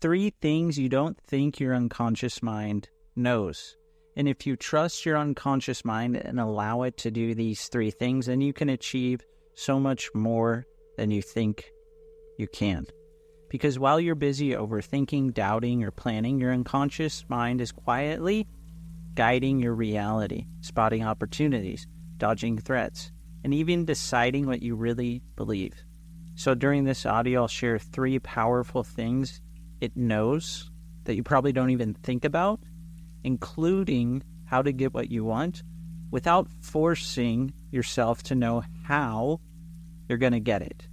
3 things you don't think your unconscious mind knows. And if you trust your unconscious mind and allow it to do these 3 things, then you can achieve so much more than you think you can. Because while you're busy overthinking, doubting, or planning, your unconscious mind is quietly guiding your reality, spotting opportunities, dodging threats, and even deciding what you really believe. So during this audio, I'll share 3 powerful things it knows that you probably don't even think about, including how to get what you want without forcing yourself to know how you're going to get it.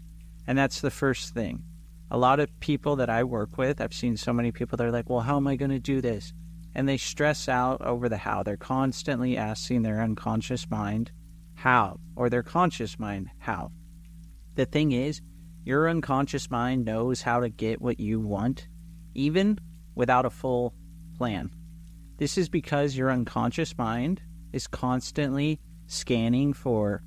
And that's the first thing. A lot of people that I work with, I've seen so many people that are like, well, how am I going to do this? And they stress out over the how. They're constantly asking their unconscious mind how, or their conscious mind how. The thing is, your unconscious mind knows how to get what you want, even without a full plan. This is because your unconscious mind is constantly scanning for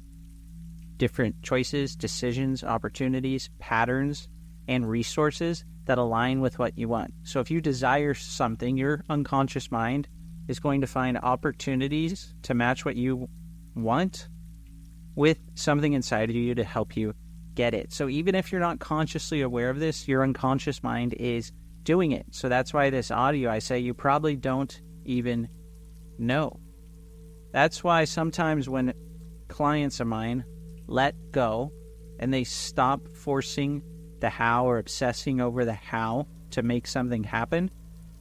different choices, decisions, opportunities, patterns, and resources that align with what you want. So if you desire something, your unconscious mind is going to find opportunities to match what you want with something inside of you to help you get it. So even if you're not consciously aware of this, your unconscious mind is doing it. So that's why this audio, I say you probably don't even know. That's why sometimes when clients of mine let go and they stop forcing the how or obsessing over the how to make something happen,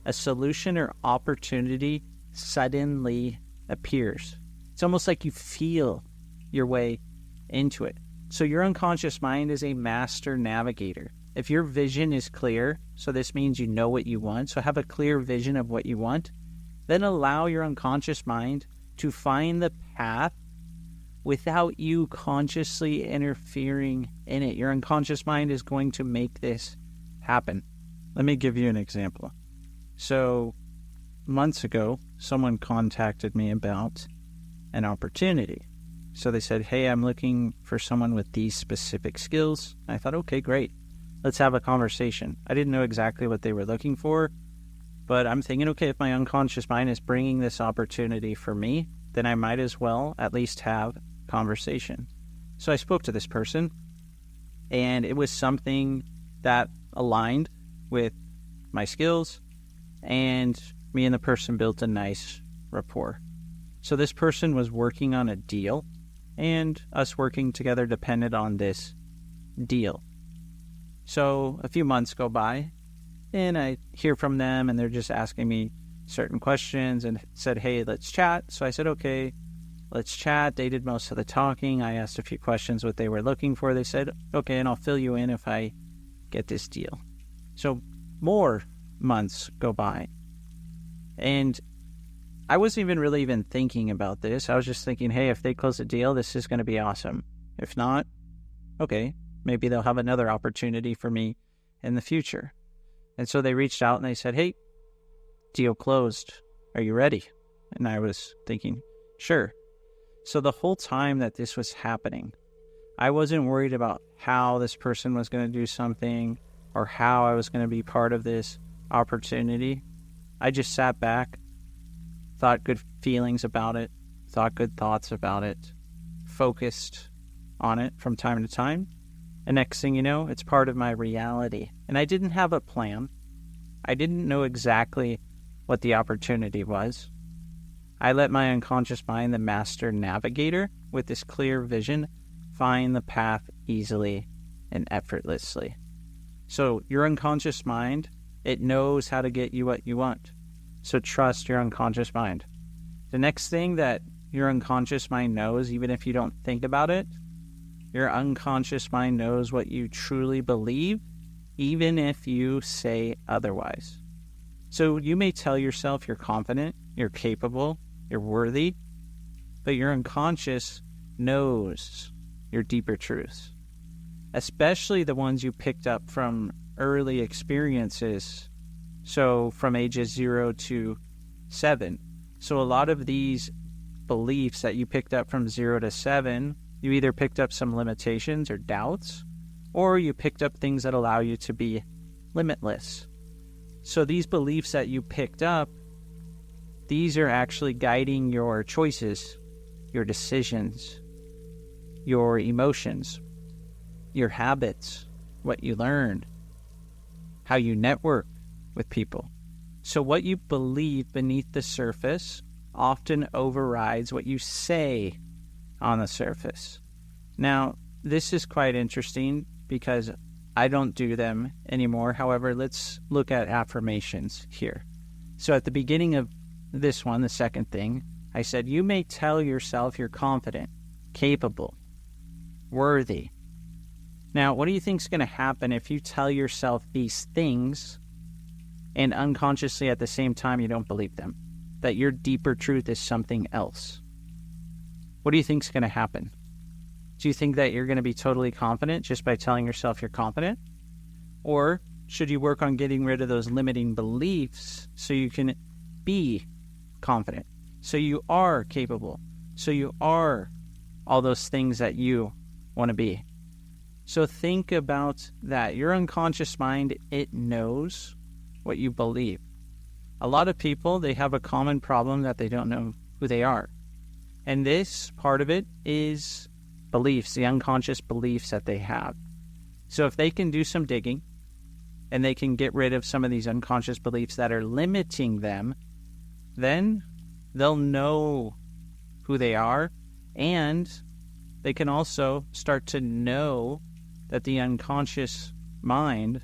a solution or opportunity suddenly appears. It's almost like you feel your way into it. So your unconscious mind is a master navigator. If your vision is clear, so this means you know what you want, so have a clear vision of what you want, then allow your unconscious mind to find the path without you consciously interfering in it. Your unconscious mind is going to make this happen. Let me give you an example. So months ago, someone contacted me about an opportunity. So they said, hey, I'm looking for someone with these specific skills. I thought, okay, great. Let's have a conversation. I didn't know exactly what they were looking for, but I'm thinking, okay, if my unconscious mind is bringing this opportunity for me, then I might as well at least have conversation. So I spoke to this person, and it was something that aligned with my skills, and me and the person built a nice rapport. So this person was working on a deal, and us working together depended on this deal. So a few months go by, and I hear from them, and they're just asking me certain questions and said, hey, let's chat. So I said, okay, let's chat. They did most of the talking. I asked a few questions what they were looking for. They said, okay, and I'll fill you in if I get this deal. So more months go by, and I wasn't even thinking about this. I was just thinking, hey, if they close a deal, this is going to be awesome. If not, okay, maybe they'll have another opportunity for me in the future. And so they reached out and they said, hey, deal closed. Are you ready? And I was thinking, sure. So the whole time that this was happening, I wasn't worried about how this person was going to do something or how I was going to be part of this opportunity. I just sat back, thought good feelings about it, thought good thoughts about it, focused on it from time to time. And next thing you know, it's part of my reality. And I didn't have a plan. I didn't know exactly what the opportunity was. I let my unconscious mind, the master navigator, with this clear vision, find the path easily and effortlessly. So your unconscious mind, it knows how to get you what you want. So trust your unconscious mind. The next thing that your unconscious mind knows, even if you don't think about it, your unconscious mind knows what you truly believe, even if you say otherwise. So you may tell yourself you're confident, you're capable, you're worthy, but your unconscious knows your deeper truths, especially the ones you picked up from early experiences. So from ages 0 to 7. So a lot of these beliefs that you picked up from 0 to 7, you either picked up some limitations or doubts, or you picked up things that allow you to be limitless. So these beliefs that you picked up, these are actually guiding your choices, your decisions, your emotions, your habits, what you learned, how you network with people. So what you believe beneath the surface often overrides what you say on the surface. Now, this is quite interesting because I don't do them anymore. However, let's look at affirmations here. So at the beginning of this one, the second thing, I said, you may tell yourself you're confident, capable, worthy. Now, what do you think is going to happen if you tell yourself these things and unconsciously at the same time you don't believe them? That your deeper truth is something else. What do you think is going to happen? Do you think that you're going to be totally confident just by telling yourself you're confident? Or should you work on getting rid of those limiting beliefs so you can be confident, so you are capable, so you are all those things that you want to be? So think about that. Your unconscious mind, it knows what you believe. A lot of people, they have a common problem that they don't know who they are. And this part of it is beliefs, the unconscious beliefs that they have. So if they can do some digging and they can get rid of some of these unconscious beliefs that are limiting them, then they'll know who they are, and they can also start to know that the unconscious mind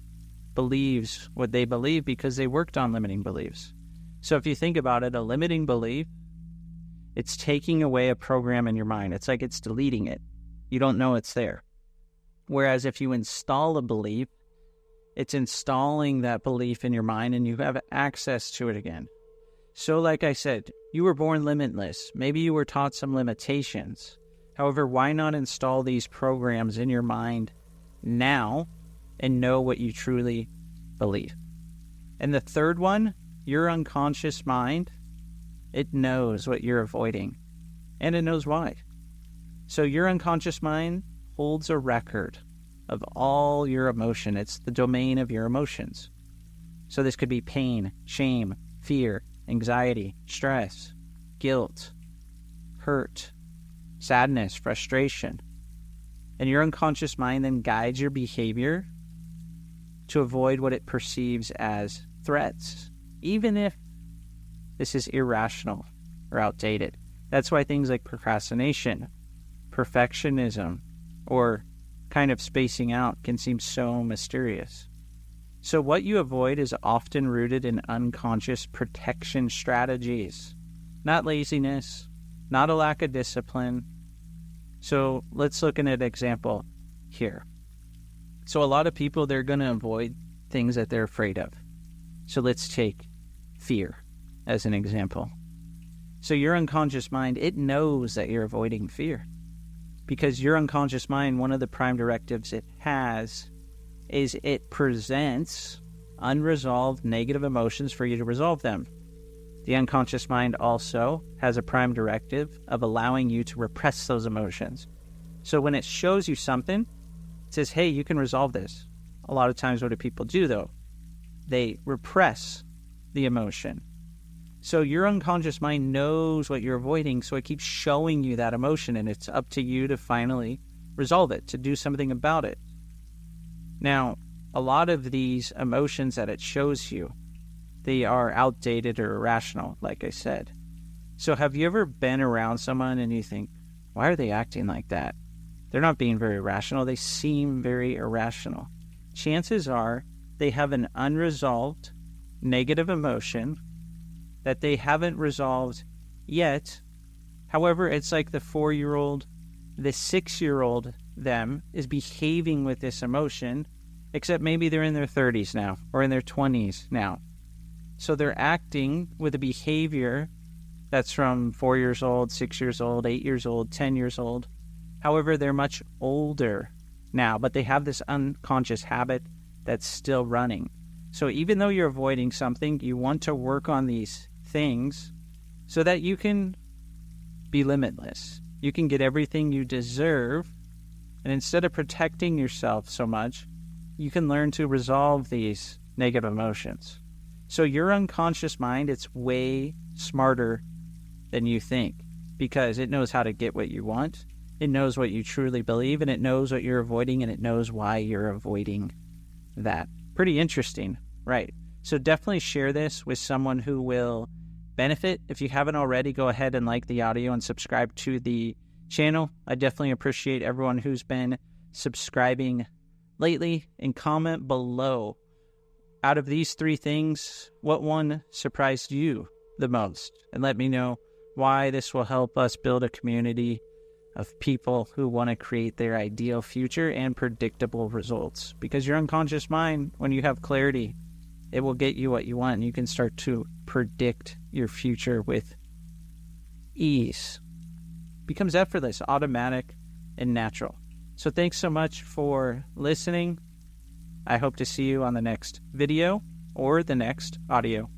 believes what they believe because they worked on limiting beliefs. So if you think about it, a limiting belief, it's taking away a program in your mind. It's like it's deleting it. You don't know it's there. Whereas if you install a belief, it's installing that belief in your mind and you have access to it again. So like I said, you were born limitless. Maybe you were taught some limitations. However, why not install these programs in your mind now and know what you truly believe? And the third one, your unconscious mind, it knows what you're avoiding, and it knows why. So your unconscious mind holds a record of all your emotion. It's the domain of your emotions. So this could be pain, shame, fear, anxiety, stress, guilt, hurt, sadness, frustration. And your unconscious mind then guides your behavior to avoid what it perceives as threats, even if this is irrational or outdated. That's why things like procrastination, perfectionism, or kind of spacing out can seem so mysterious. So what you avoid is often rooted in unconscious protection strategies, not laziness, not a lack of discipline. So let's look at an example here. So a lot of people, they're going to avoid things that they're afraid of. So let's take fear as an example. So your unconscious mind, it knows that you're avoiding fear because your unconscious mind, one of the prime directives it has is it presents unresolved negative emotions for you to resolve them. The unconscious mind also has a prime directive of allowing you to repress those emotions. So when it shows you something, it says, hey, you can resolve this. A lot of times what do people do though? They repress the emotion. So your unconscious mind knows what you're avoiding, so it keeps showing you that emotion, and it's up to you to finally resolve it, to do something about it. Now, a lot of these emotions that it shows you, they are outdated or irrational, like I said. So have you ever been around someone and you think, why are they acting like that? They're not being very rational. They seem very irrational. Chances are they have an unresolved negative emotion that they haven't resolved yet. However, it's like the 4-year-old, the 6-year-old them is behaving with this emotion, except maybe they're in their 30s now or in their 20s now. So they're acting with a behavior that's from 4 years old, 6 years old, 8 years old, 10 years old. However, they're much older now, but they have this unconscious habit that's still running. So even though you're avoiding something, you want to work on these things so that you can be limitless. You can get everything you deserve, and instead of protecting yourself so much, you can learn to resolve these negative emotions. So your unconscious mind, it's way smarter than you think, because it knows how to get what you want. It knows what you truly believe, and it knows what you're avoiding, and it knows why you're avoiding that. Pretty interesting, right? So definitely share this with someone who will benefit. If you haven't already, go ahead and like the audio and subscribe to the channel. I definitely appreciate everyone who's been subscribing lately, and comment below, out of these 3 things, what one surprised you the most? And let me know why. This will help us build a community of people who want to create their ideal future and predictable results. Because your unconscious mind, when you have clarity, it will get you what you want, and you can start to predict your future with ease. It becomes effortless, automatic, and natural. So thanks so much for listening. I hope to see you on the next video or the next audio.